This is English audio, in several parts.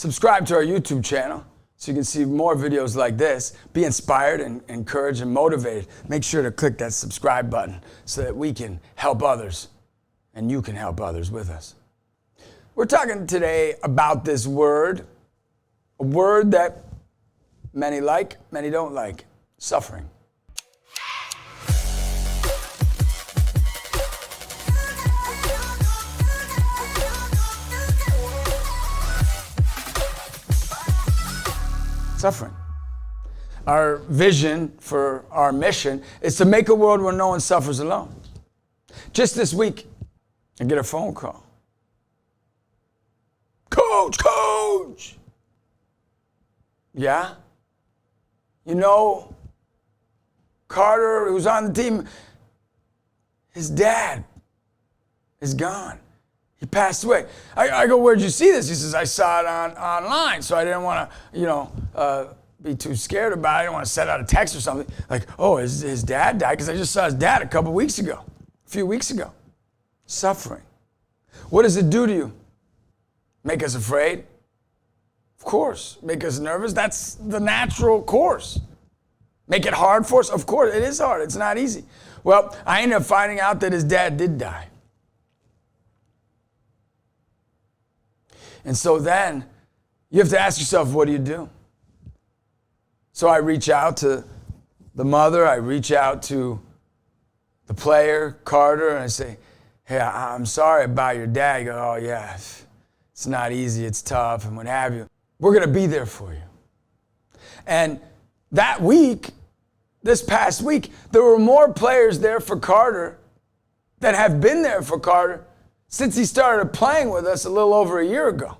Subscribe to our YouTube channel so you can see more videos like this. Be inspired and encouraged and motivated. Make sure to click that subscribe button so that we can help others and you can help others with us. We're talking today about this word, a word that many like, many don't like, suffering. Suffering. Our vision for our mission is to make a world where no one suffers alone. Just this week, I get a phone call. Coach! Yeah? You know, Carter, who's on the team, his dad is gone. He passed away. I go, where'd you see this? He says, I saw it online, so I didn't want to, be too scared about it. I didn't want to send out a text or something. Like, oh, his dad died? Because I just saw his dad a few weeks ago. Suffering. What does it do to you? Make us afraid? Of course. Make us nervous? That's the natural course. Make it hard for us? Of course. It is hard. It's not easy. Well, I ended up finding out that his dad did die. And so then you have to ask yourself, what do you do? So I reach out to the mother, I reach out to the player, Carter, and I say, hey, I'm sorry about your dad. He goes, oh yeah, it's not easy, it's tough, and what have you. We're gonna be there for you. And that week, this past week, there were more players there for Carter that have been there for Carter since he started playing with us a little over a year ago.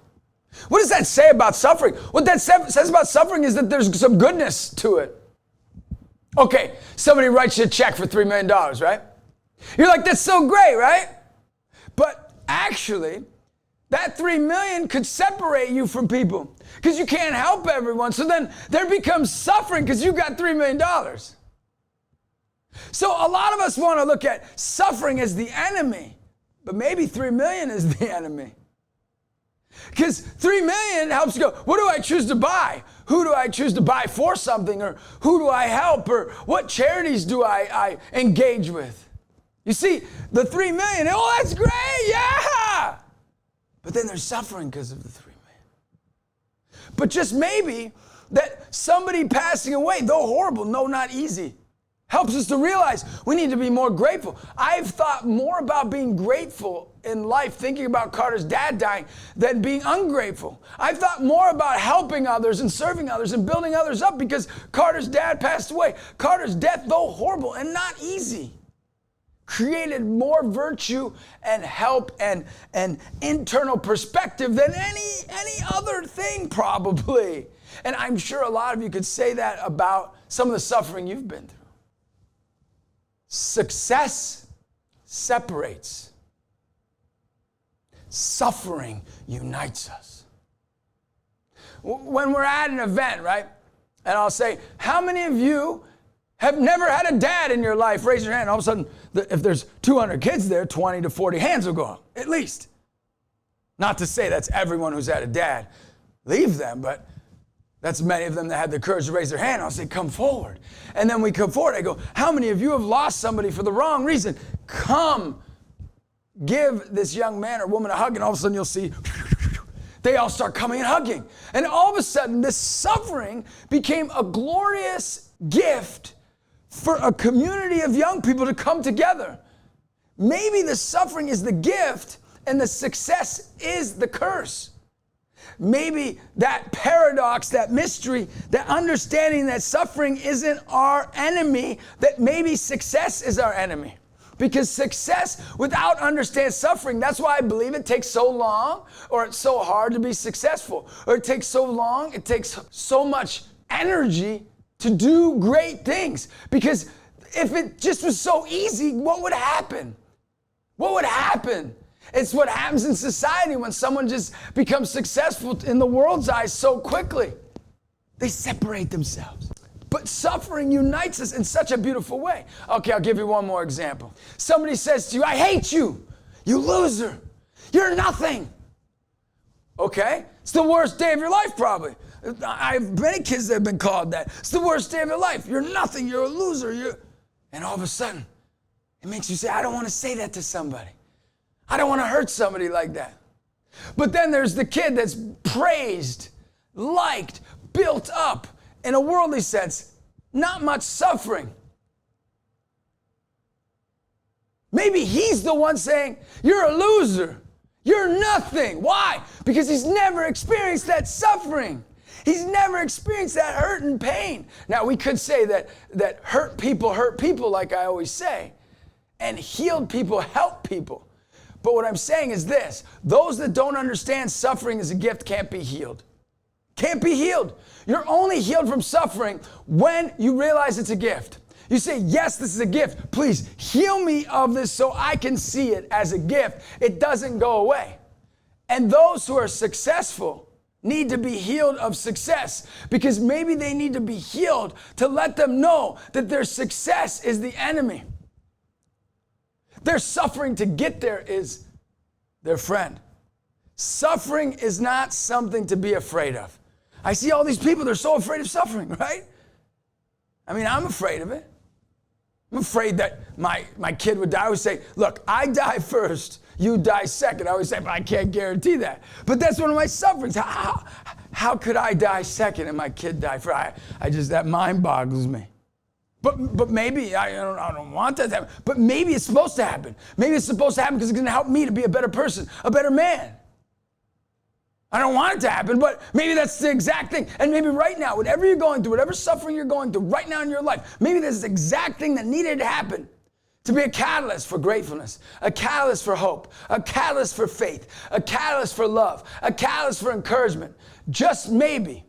What does that say about suffering? What that says about suffering is that there's some goodness to it. Okay, somebody writes you a check for $3 million, right? You're like, that's so great, right? But actually, that $3 million could separate you from people because you can't help everyone. So then there becomes suffering because you got $3 million. So a lot of us want to look at suffering as the enemy, but maybe $3 million is the enemy. Because $3 million helps you go, what do I choose to buy? Who do I choose to buy for something? Or who do I help? Or what charities do I engage with? You see, the $3 million, oh, that's great, yeah! But then there's suffering because of the $3 million. But just maybe that somebody passing away, though horrible, no, not easy, helps us to realize we need to be more grateful. I've thought more about being grateful in life, thinking about Carter's dad dying, than being ungrateful. I've thought more about helping others and serving others and building others up because Carter's dad passed away. Carter's death, though horrible and not easy, created more virtue and help and internal perspective than any other thing probably. And I'm sure a lot of you could say that about some of the suffering you've been through. Success separates. Suffering unites us. When we're at an event, right? And I'll say, how many of you have never had a dad in your life? Raise your hand. All of a sudden, if there's 200 kids there, 20 to 40 hands will go up, at least. Not to say that's everyone who's had a dad. Leave them, but that's many of them that had the courage to raise their hand. I'll say, come forward. And then we come forward. I go, how many of you have lost somebody for the wrong reason? Come, give this young man or woman a hug, and all of a sudden you'll see they all start coming and hugging. And all of a sudden, this suffering became a glorious gift for a community of young people to come together. Maybe the suffering is the gift and the success is the curse. Maybe that paradox, that mystery, that understanding that suffering isn't our enemy, that maybe success is our enemy. Because success without understanding suffering, that's why I believe it takes so long or it's so hard to be successful. Or it takes so long, it takes so much energy to do great things. Because if it just was so easy, what would happen? What would happen? It's what happens in society when someone just becomes successful in the world's eyes so quickly. They separate themselves. But suffering unites us in such a beautiful way. Okay, I'll give you one more example. Somebody says to you, I hate you, you loser, you're nothing. Okay? It's the worst day of your life, probably. I have many kids that have been called that. It's the worst day of your life. You're nothing. You're a loser. And all of a sudden, it makes you say, I don't want to say that to somebody. I don't want to hurt somebody like that. But then there's the kid that's praised, liked, built up, in a worldly sense, not much suffering. Maybe he's the one saying, you're a loser. You're nothing. Why? Because he's never experienced that suffering. He's never experienced that hurt and pain. Now, we could say that hurt people, like I always say, and healed people help people. But what I'm saying is this: those that don't understand suffering as a gift can't be healed. Can't be healed. You're only healed from suffering when you realize it's a gift. You say, yes, this is a gift. Please heal me of this so I can see it as a gift. It doesn't go away. And those who are successful need to be healed of success, because maybe they need to be healed to let them know that their success is the enemy. Their suffering to get there is their friend. Suffering is not something to be afraid of. I see all these people, they're so afraid of suffering, right? I mean, I'm afraid of it. I'm afraid that my kid would die. I always say, look, I die first, you die second. I always say, but I can't guarantee that. But that's one of my sufferings. How could I die second and my kid die first? That mind boggles me. But maybe, I don't want that to happen, but maybe it's supposed to happen. Maybe it's supposed to happen because it's going to help me to be a better person, a better man. I don't want it to happen, but maybe that's the exact thing. And maybe right now, whatever you're going through, whatever suffering you're going through right now in your life, maybe that's the exact thing that needed to happen to be a catalyst for gratefulness, a catalyst for hope, a catalyst for faith, a catalyst for love, a catalyst for encouragement. Just maybe.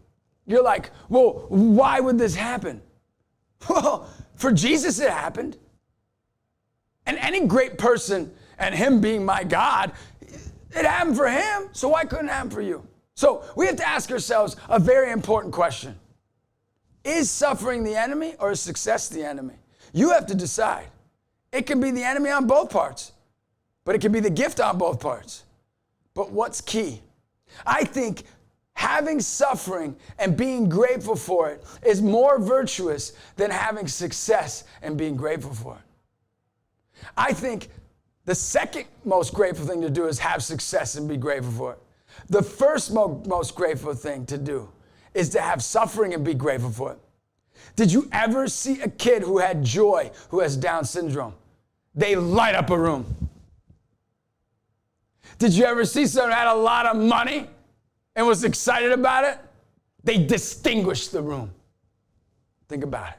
You're like, well, why would this happen? Well, for Jesus it happened. And any great person, and him being my God, it happened for him, so why couldn't it happen for you? So we have to ask ourselves a very important question. Is suffering the enemy or is success the enemy? You have to decide. It can be the enemy on both parts, but it can be the gift on both parts. But what's key? I think having suffering and being grateful for it is more virtuous than having success and being grateful for it. I think the second most grateful thing to do is have success and be grateful for it. The first most grateful thing to do is to have suffering and be grateful for it. Did you ever see a kid who had joy who has Down syndrome? They light up a room. Did you ever see someone who had a lot of money and was excited about it? They distinguished the room. Think about it.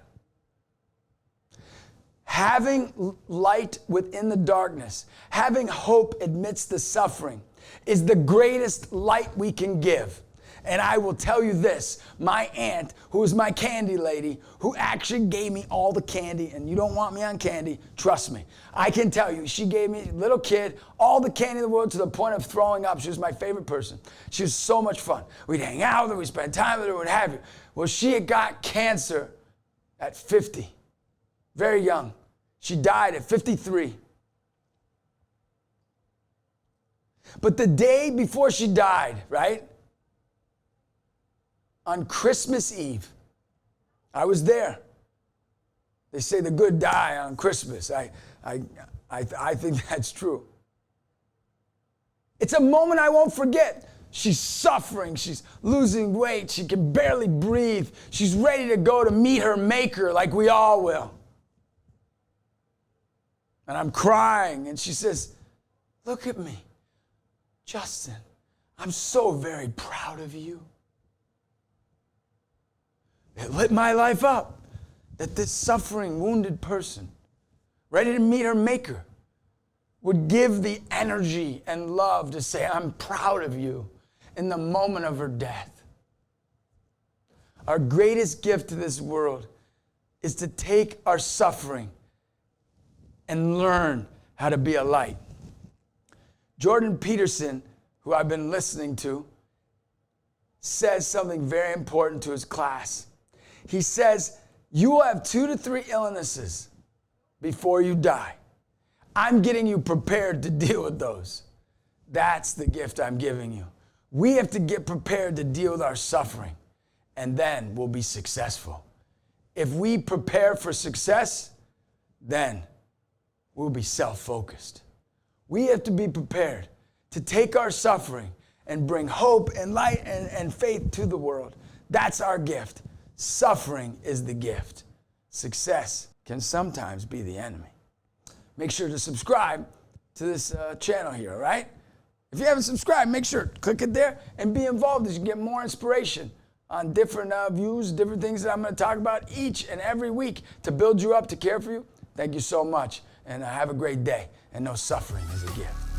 Having light within the darkness, having hope amidst the suffering is the greatest light we can give. And I will tell you this, my aunt, who is my candy lady, who actually gave me all the candy, and you don't want me on candy, trust me. I can tell you, she gave me, little kid, all the candy in the world to the point of throwing up. She was my favorite person. She was so much fun. We'd hang out with her, we'd spend time with her, what have you. Well, she had got cancer at 50, very young. She died at 53. But the day before she died, right? On Christmas Eve, I was there. They say the good die on Christmas. I think that's true. It's a moment I won't forget. She's suffering. She's losing weight. She can barely breathe. She's ready to go to meet her maker like we all will. And I'm crying, and she says, look at me. Justin, I'm so very proud of you. It lit my life up that this suffering, wounded person, ready to meet her maker, would give the energy and love to say, I'm proud of you in the moment of her death. Our greatest gift to this world is to take our suffering and learn how to be a light. Jordan Peterson, who I've been listening to, says something very important to his class. He says, you will have 2 to 3 illnesses before you die. I'm getting you prepared to deal with those. That's the gift I'm giving you. We have to get prepared to deal with our suffering, and then we'll be successful. If we prepare for success, then we'll be self-focused. We have to be prepared to take our suffering and bring hope and light and faith to the world. That's our gift. Suffering is the gift. Success can sometimes be the enemy. Make sure to subscribe to this channel here, all right? If you haven't subscribed, make sure, click it there and be involved as you get more inspiration on different views, different things that I'm going to talk about each and every week to build you up, to care for you. Thank you so much, and have a great day. And know suffering is a gift.